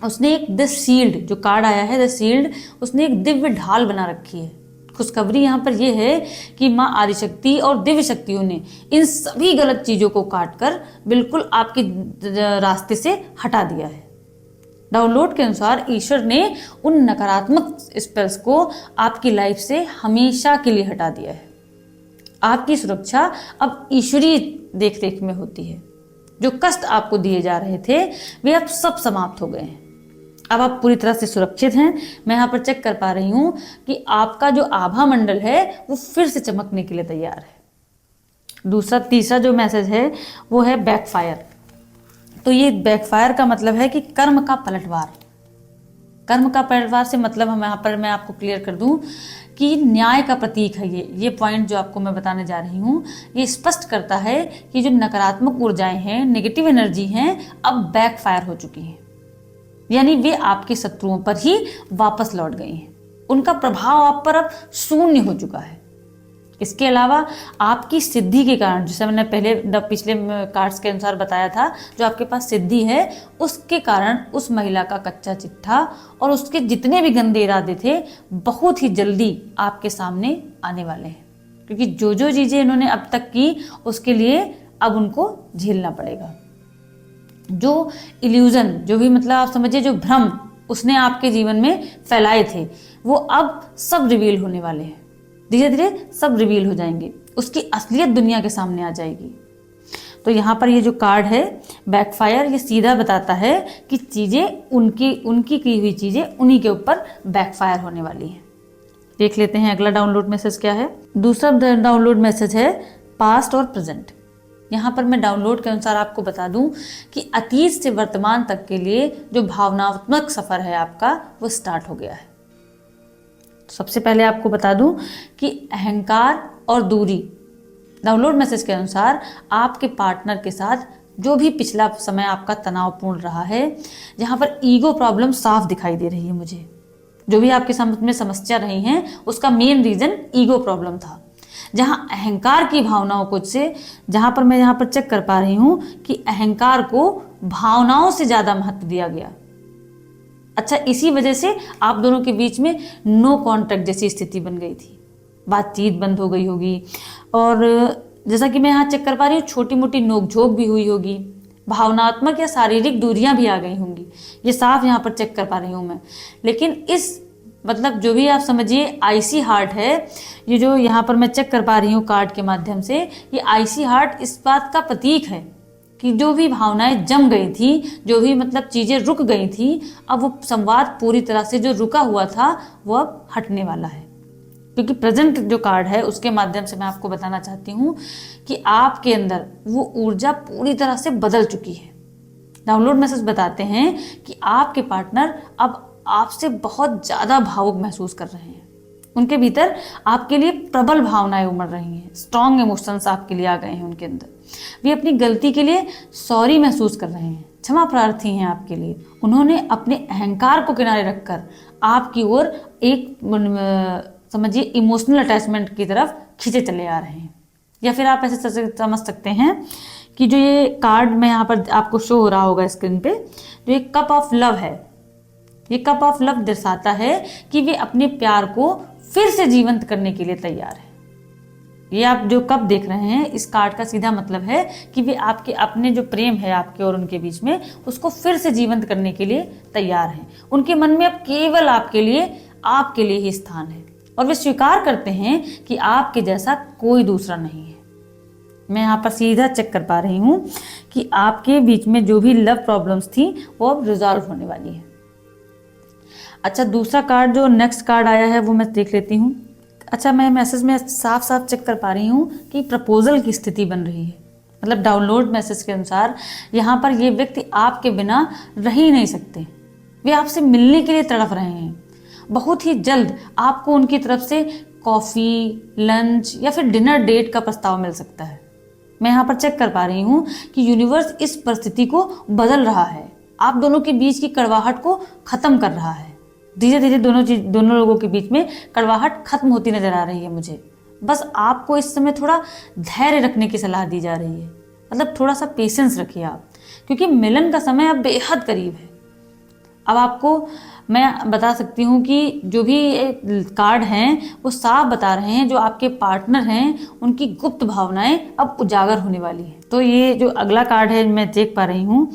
उसने एक द शील्ड, जो कार्ड आया है द शील्ड, उसने एक दिव्य ढाल बना रखी है। खुशखबरी यहाँ पर यह है कि माँ आदिशक्ति और दिव्य शक्तियों ने इन सभी गलत चीज़ों को काट कर बिल्कुल आपके रास्ते से हटा दिया है। डाउनलोड के अनुसार ईश्वर ने उन नकारात्मक स्पेल्स को आपकी लाइफ से हमेशा के लिए हटा दिया है। आपकी सुरक्षा अब ईश्वरीय देखरेख में होती है। जो कष्ट आपको दिए जा रहे थे वे अब सब समाप्त हो गए हैं। अब आप पूरी तरह से सुरक्षित हैं। मैं यहाँ पर चेक कर पा रही हूँ कि आपका जो आभा मंडल है वो फिर से चमकने के लिए तैयार है। तीसरा जो मैसेज है वो है बैकफायर। तो ये बैकफायर का मतलब है कि कर्म का पलटवार। कर्म का पलटवार से मतलब हम यहाँ पर मैं आपको क्लियर कर दूं कि न्याय का प्रतीक है ये पॉइंट जो आपको मैं बताने जा रही हूँ। ये स्पष्ट करता है कि जो नकारात्मक ऊर्जाएं हैं, नेगेटिव एनर्जी हैं, अब बैकफायर हो चुकी हैं, यानी वे आपके शत्रुओं पर ही वापस लौट गई हैं। उनका प्रभाव आप पर अब शून्य हो चुका है। इसके अलावा आपकी सिद्धि के कारण, जैसे मैंने पिछले कार्ड्स के अनुसार बताया था, जो आपके पास सिद्धि है उसके कारण उस महिला का कच्चा चिट्ठा और उसके जितने भी गंदे इरादे थे बहुत ही जल्दी आपके सामने आने वाले हैं। क्योंकि जो जो चीज़ें इन्होंने अब तक की उसके लिए अब उनको झेलना पड़ेगा। जो इल्यूजन, जो भी मतलब आप समझिए जो भ्रम उसने आपके जीवन में फैलाए थे वो अब सब रिवील होने वाले हैं। धीरे धीरे सब रिवील हो जाएंगे, उसकी असलियत दुनिया के सामने आ जाएगी। तो यहाँ पर ये जो कार्ड है बैकफायर, ये सीधा बताता है कि चीज़ें उनकी की हुई चीज़ें उन्हीं के ऊपर बैकफायर होने वाली हैं। देख लेते हैं अगला डाउनलोड मैसेज क्या है। दूसरा डाउनलोड मैसेज है पास्ट और प्रेजेंट। यहाँ पर मैं डाउनलोड के अनुसार आपको बता दूं कि अतीत से वर्तमान तक के लिए जो भावनात्मक सफ़र है आपका वो स्टार्ट हो गया है। सबसे पहले आपको बता दूं कि अहंकार और दूरी, डाउनलोड मैसेज के अनुसार आपके पार्टनर के साथ जो भी पिछला समय आपका तनावपूर्ण रहा है, जहां पर ईगो प्रॉब्लम साफ दिखाई दे रही है मुझे, जो भी आपके सामने में समस्या रही हैं उसका मेन रीजन ईगो प्रॉब्लम था। जहां अहंकार की भावनाओं को से, जहां पर मैं यहाँ पर चेक कर पा रही हूँ कि अहंकार को भावनाओं से ज़्यादा महत्व दिया गया। अच्छा, इसी वजह से आप दोनों के बीच में नो कॉन्टैक्ट जैसी स्थिति बन गई थी, बातचीत बंद हो गई होगी। और जैसा कि मैं यहाँ चेक कर पा रही हूँ छोटी मोटी नोकझोंक भी हुई होगी, भावनात्मक या शारीरिक दूरियां भी आ गई होंगी, ये साफ यहाँ पर चेक कर पा रही हूँ मैं। लेकिन इस मतलब जो भी आप समझिए आईसी हार्ट है, ये जो यहाँ पर मैं चेक कर पा रही हूँ कार्ड के माध्यम से, ये आईसी हार्ट इस बात का प्रतीक है कि जो भी भावनाएं जम गई थी, जो भी मतलब चीज़ें रुक गई थी, अब वो संवाद पूरी तरह से जो रुका हुआ था वो अब हटने वाला है। क्योंकि प्रेजेंट जो कार्ड है उसके माध्यम से मैं आपको बताना चाहती हूँ कि आपके अंदर वो ऊर्जा पूरी तरह से बदल चुकी है। डाउनलोड मैसेज बताते हैं कि आपके पार्टनर अब आपसे बहुत ज़्यादा भावुक महसूस कर रहे हैं। उनके भीतर आपके लिए प्रबल भावनाएं उमड़ रही हैं, स्ट्रॉन्ग इमोशंस आपके लिए आ गए हैं उनके अंदर। वे अपनी गलती के लिए सॉरी महसूस कर रहे हैं, क्षमा प्रार्थी हैं आपके लिए। उन्होंने अपने अहंकार को किनारे रखकर आपकी ओर एक समझिए इमोशनल अटैचमेंट की तरफ खींचे चले आ रहे हैं। या फिर आप ऐसे समझ सकते हैं कि जो ये कार्ड में यहाँ पर आपको शो हो रहा होगा स्क्रीन पे, जो एक कप ऑफ लव है, ये कप ऑफ लव दर्शाता है कि वे अपने प्यार को फिर से जीवंत करने के लिए तैयार है। ये आप जो कप देख रहे हैं, इस कार्ड का सीधा मतलब है कि वे आपके अपने जो प्रेम है आपके और उनके बीच में, उसको फिर से जीवंत करने के लिए तैयार हैं। उनके मन में अब केवल आपके लिए ही स्थान है और वे स्वीकार करते हैं कि आपके जैसा कोई दूसरा नहीं है। मैं यहाँ पर सीधा चेक कर पा रही हूँ कि आपके बीच में जो भी लव प्रॉब्लम्स थी वो अब रिजॉल्व होने वाली है। अच्छा, दूसरा कार्ड जो नेक्स्ट कार्ड आया है वो मैं देख लेती हूँ। अच्छा, मैं मैसेज में साफ साफ चेक कर पा रही हूँ कि प्रपोजल की स्थिति बन रही है। मतलब डाउनलोड मैसेज के अनुसार यहाँ पर ये व्यक्ति आपके बिना रह ही नहीं सकते, वे आपसे मिलने के लिए तड़प रहे हैं। बहुत ही जल्द आपको उनकी तरफ से कॉफ़ी, लंच या फिर डिनर डेट का प्रस्ताव मिल सकता है। मैं यहाँ पर चेक कर पा रही हूँ कि यूनिवर्स इस परिस्थिति को बदल रहा है, आप दोनों के बीच की कड़वाहट को ख़त्म कर रहा है। धीरे धीरे दोनों लोगों के बीच में कड़वाहट खत्म होती नजर आ रही है मुझे। बस आपको इस समय थोड़ा धैर्य रखने की सलाह दी जा रही है, मतलब थोड़ा सा पेशेंस रखिए आप, क्योंकि मिलन का समय अब बेहद करीब है। अब आपको मैं बता सकती हूँ कि जो भी कार्ड हैं वो साफ बता रहे हैं जो आपके पार्टनर हैं उनकी गुप्त भावनाएं अब उजागर होने वाली हैं। तो ये जो अगला कार्ड है मैं देख पा रही हूँ,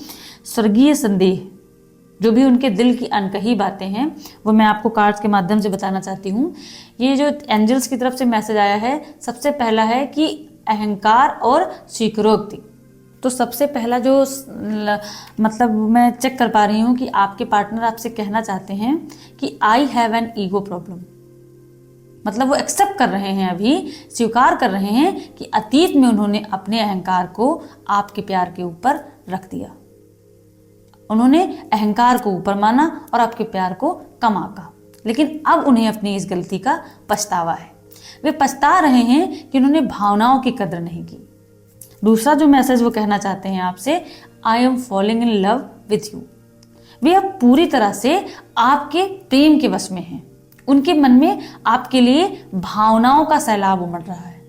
स्वर्गीय संदेह, जो भी उनके दिल की अनकही बातें हैं वो मैं आपको कार्ड्स के माध्यम से बताना चाहती हूँ। ये जो एंजल्स की तरफ से मैसेज आया है, सबसे पहला है कि अहंकार और स्वीकारोक्ति। तो सबसे पहला जो मतलब मैं चेक कर पा रही हूँ कि आपके पार्टनर आपसे कहना चाहते हैं कि I have an ego problem. मतलब वो एक्सेप्ट कर रहे हैं, अभी स्वीकार कर रहे हैं कि अतीत में उन्होंने अपने अहंकार को आपके प्यार के ऊपर रख दिया। उन्होंने अहंकार को ऊपर माना और आपके प्यार को कम आंका, लेकिन अब उन्हें अपनी इस गलती का पछतावा है। वे पछता रहे हैं कि उन्होंने भावनाओं की कदर नहीं की। दूसरा जो मैसेज वो कहना चाहते हैं आपसे, I am falling in love with you. वे अब पूरी तरह से आपके प्रेम के वश में हैं। उनके मन में आपके लिए भावनाओं का सैलाब उमड़ रहा है।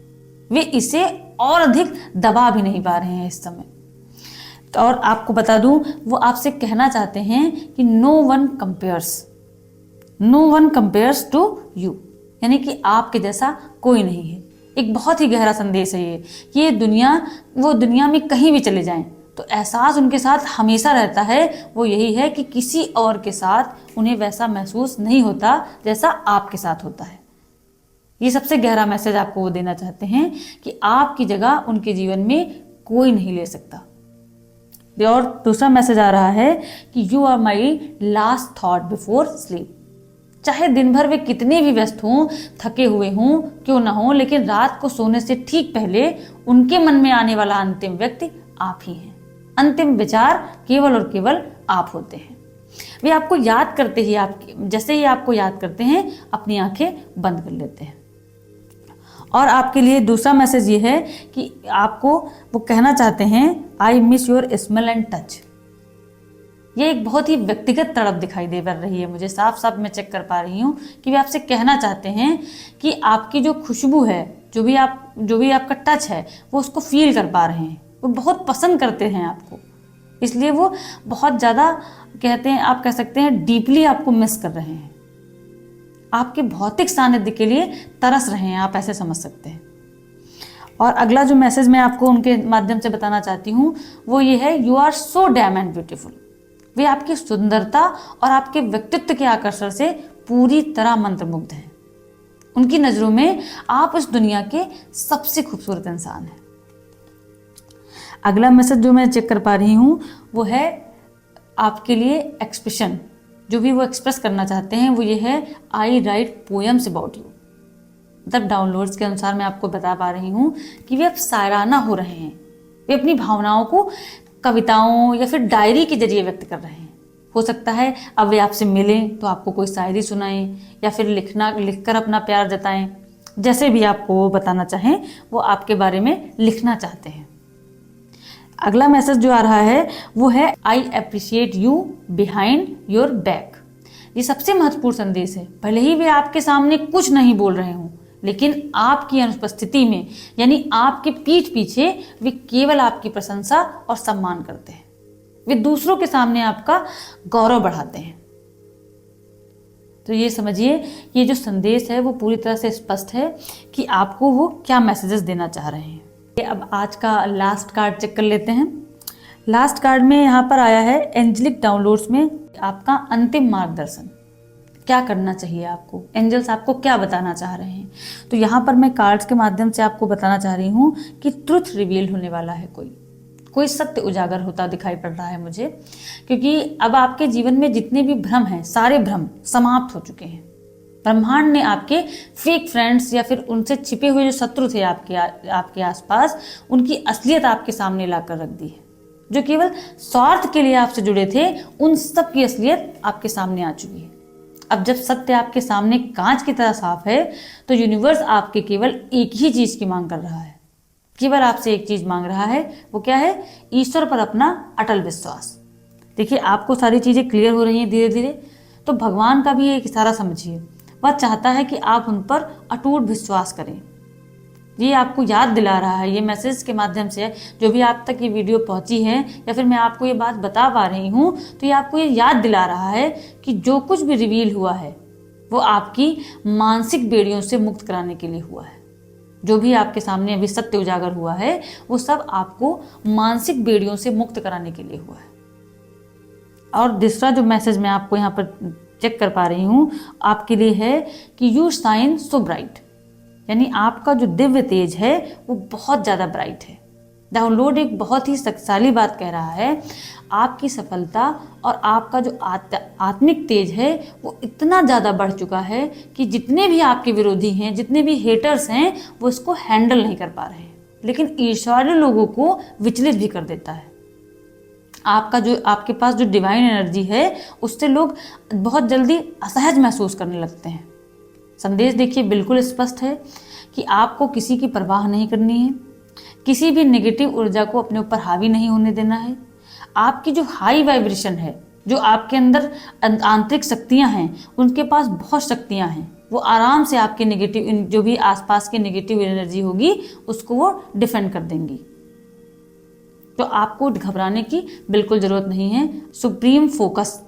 वे इसे और अधिक दबा भी नहीं पा रहे हैं इस समय। और आपको बता दूं, वो आपसे कहना चाहते हैं कि no one compares to you, यानी कि आपके जैसा कोई नहीं है। एक बहुत ही गहरा संदेश है ये कि ये वो दुनिया में कहीं भी चले जाएं तो एहसास उनके साथ हमेशा रहता है, वो यही है कि किसी और के साथ उन्हें वैसा महसूस नहीं होता जैसा आपके साथ होता है। ये सबसे गहरा मैसेज आपको वो देना चाहते हैं कि आपकी जगह उनके जीवन में कोई नहीं ले सकता। और दूसरा मैसेज आ रहा है कि you are my last thought before sleep. चाहे दिन भर वे कितने भी व्यस्त हों, थके हुए हों, क्यों ना हो, लेकिन रात को सोने से ठीक पहले उनके मन में आने वाला अंतिम व्यक्ति आप ही हैं। अंतिम विचार केवल और केवल आप होते हैं। वे आपको याद करते ही जैसे ही आपको याद करते हैं अपनी आंखें बंद कर लेते हैं। और आपके लिए दूसरा मैसेज ये है कि आपको वो कहना चाहते हैं I miss your smell and touch. ये एक बहुत ही व्यक्तिगत तड़प दिखाई दे पड़ रही है मुझे, साफ साफ मैं चेक कर पा रही हूँ कि वे आपसे कहना चाहते हैं कि आपकी जो खुशबू है, जो भी आपका टच है, वो उसको फील कर पा रहे हैं। वो बहुत पसंद करते हैं आपको, इसलिए वो बहुत ज़्यादा आप कह सकते हैं डीपली आपको मिस कर रहे हैं। आपके भौतिक सानिध्य के लिए तरस रहे हैं, आप ऐसे समझ सकते हैं। और अगला जो मैसेज मैं आपको उनके माध्यम से बताना चाहती हूँ वो ये है, you are so damn and beautiful. वे आपकी सुंदरता और आपके व्यक्तित्व के आकर्षण से पूरी तरह मंत्रमुग्ध हैं। उनकी नज़रों में आप इस दुनिया के सबसे खूबसूरत इंसान हैं। अगला मैसेज जो मैं चेक कर पा रही हूँ वो है आपके लिए एक्सप्रेशन, जो भी वो एक्सप्रेस करना चाहते हैं वो ये है, आई राइट पोएम्स अबाउट यू। मतलब डाउनलोड्स के अनुसार मैं आपको बता पा रही हूँ कि वे अब शायराना हो रहे हैं। वे अपनी भावनाओं को कविताओं या फिर डायरी के जरिए व्यक्त कर रहे हैं। हो सकता है अब वे आपसे मिलें तो आपको कोई शायरी सुनाएं या फिर लिखकर अपना प्यार जताएं। जैसे भी आपको वो बताना चाहें, वो आपके बारे में लिखना चाहते हैं। अगला मैसेज जो आ रहा है वो है, I appreciate you behind your back. ये सबसे महत्वपूर्ण संदेश है। भले ही वे आपके सामने कुछ नहीं बोल रहे हों, लेकिन आपकी अनुपस्थिति में, यानी आपके पीठ पीछे, वे केवल आपकी प्रशंसा और सम्मान करते हैं। वे दूसरों के सामने आपका गौरव बढ़ाते हैं। तो ये समझिए, ये जो संदेश है वो पूरी तरह से स्पष्ट है कि आपको वो क्या मैसेजेस देना चाह रहे हैं। अब आज का लास्ट कार्ड चेक कर लेते हैं। लास्ट कार्ड में यहाँ पर आया है, एंजेलिक डाउनलोड्स में आपका अंतिम मार्गदर्शन। क्या करना चाहिए आपको, एंजल्स आपको क्या बताना चाह रहे हैं। तो यहाँ पर मैं कार्ड्स के माध्यम से आपको बताना चाह रही हूँ कि ट्रुथ रिवील होने वाला है। कोई सत्य उजागर होता दिखाई पड़ रहा है मुझे, क्योंकि अब आपके जीवन में जितने भी भ्रम हैं, सारे भ्रम समाप्त हो चुके हैं। ब्रह्मांड ने आपके फेक फ्रेंड्स या फिर उनसे छिपे हुए जो शत्रु थे आपके आसपास, उनकी असलियत आपके सामने लाकर रख दी है। जो केवल स्वार्थ के लिए आपसे जुड़े थे, उन सब की असलियत आपके सामने आ चुकी है। अब जब सत्य आपके सामने कांच की तरह साफ है, तो यूनिवर्स आपके केवल एक ही चीज की मांग कर रहा है। केवल आपसे एक चीज मांग रहा है, वो क्या है? ईश्वर पर अपना अटल विश्वास। देखिए, आपको सारी चीजें क्लियर हो रही हैं धीरे धीरे। तो तो भगवान का भी एक इशारा समझिए, वह चाहता है कि आप उन पर अटूट विश्वास करें। ये आपको याद दिला रहा है, ये मैसेज के माध्यम से जो भी आप तक ये वीडियो पहुंची है या फिर मैं आपको ये बात बता पा रही हूँ, तो ये आपको ये याद दिला रहा है कि जो कुछ भी रिवील हुआ है वो आपकी मानसिक बेड़ियों से मुक्त कराने के लिए हुआ है। जो भी आपके सामने अभी सत्य उजागर हुआ है वो सब आपको मानसिक बेड़ियों से मुक्त कराने के लिए हुआ है। और दूसरा जो मैसेज मैं आपको यहाँ पर चेक कर पा रही हूँ आपके लिए है कि यू शाइन सो ब्राइट, यानी आपका जो दिव्य तेज है वो बहुत ज़्यादा ब्राइट है। डाउनलोड एक बहुत ही शक्तिशाली बात कह रहा है, आपकी सफलता और आपका जो आत्मिक तेज है वो इतना ज़्यादा बढ़ चुका है कि जितने भी आपके विरोधी हैं, जितने भी हेटर्स हैं, वो इसको हैंडल नहीं कर पा रहे हैं। लेकिन ईश्वरीय लोगों को विचलित भी कर देता है। आपके पास जो डिवाइन एनर्जी है उससे लोग बहुत जल्दी असहज महसूस करने लगते हैं। संदेश देखिए बिल्कुल स्पष्ट है कि आपको किसी की परवाह नहीं करनी है, किसी भी नेगेटिव ऊर्जा को अपने ऊपर हावी नहीं होने देना है। आपकी जो हाई वाइब्रेशन है, जो आपके अंदर आंतरिक शक्तियां हैं, उनके पास बहुत शक्तियां हैं, वो आराम से आपके नेगेटिव जो भी आसपास की नेगेटिव एनर्जी होगी उसको वो डिफेंड कर देंगी। तो आपको घबराने की बिल्कुल ज़रूरत नहीं है। सुप्रीम फोकस,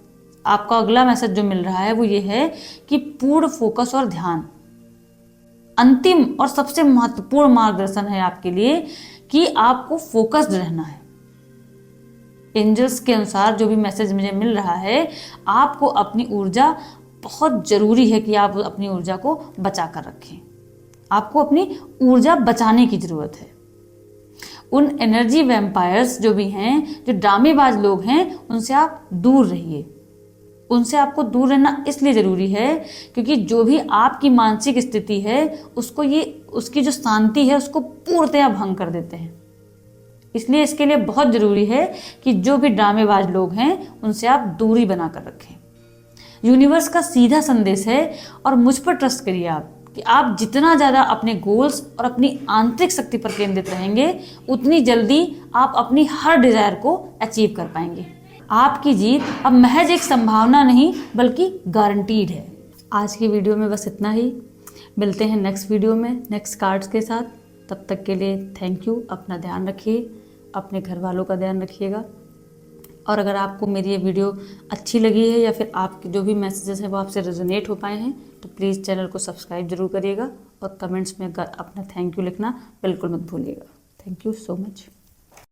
आपका अगला मैसेज जो मिल रहा है वो ये है कि पूर्ण फोकस और ध्यान अंतिम और सबसे महत्वपूर्ण मार्गदर्शन है आपके लिए कि आपको फोकस्ड रहना है। एंजल्स के अनुसार जो भी मैसेज मुझे मिल रहा है, आपको अपनी ऊर्जा बहुत ज़रूरी है कि आप अपनी ऊर्जा को बचा कर रखें। आपको अपनी ऊर्जा बचाने की ज़रूरत है। उन एनर्जी वैम्पायर्स जो भी हैं, जो ड्रामेबाज लोग हैं, उनसे आप दूर रहिए। उनसे आपको दूर रहना इसलिए ज़रूरी है क्योंकि जो भी आपकी मानसिक स्थिति है उसको उसकी जो शांति है उसको पूर्णतया भंग कर देते हैं। इसलिए इसके लिए बहुत ज़रूरी है कि जो भी ड्रामेबाज लोग हैं उनसे आप दूरी बना कर रखें। यूनिवर्स का सीधा संदेश है और मुझ पर ट्रस्ट करिए आप कि आप जितना ज़्यादा अपने गोल्स और अपनी आंतरिक शक्ति पर केंद्रित रहेंगे उतनी जल्दी आप अपनी हर डिज़ायर को अचीव कर पाएंगे। आपकी जीत अब महज एक संभावना नहीं बल्कि गारंटीड है। आज की वीडियो में बस इतना ही। मिलते हैं नेक्स्ट वीडियो में नेक्स्ट कार्ड्स के साथ। तब तक के लिए थैंक यू। अपना ध्यान रखिए, अपने घर वालों का ध्यान रखिएगा। और अगर आपको मेरी ये वीडियो अच्छी लगी है या फिर आपके जो भी मैसेजेस हैं वो आपसे रेजोनेट हो पाए हैं तो प्लीज़ चैनल को सब्सक्राइब जरूर करिएगा और कमेंट्स में अपना थैंक यू लिखना बिल्कुल मत भूलिएगा। Thank you so much.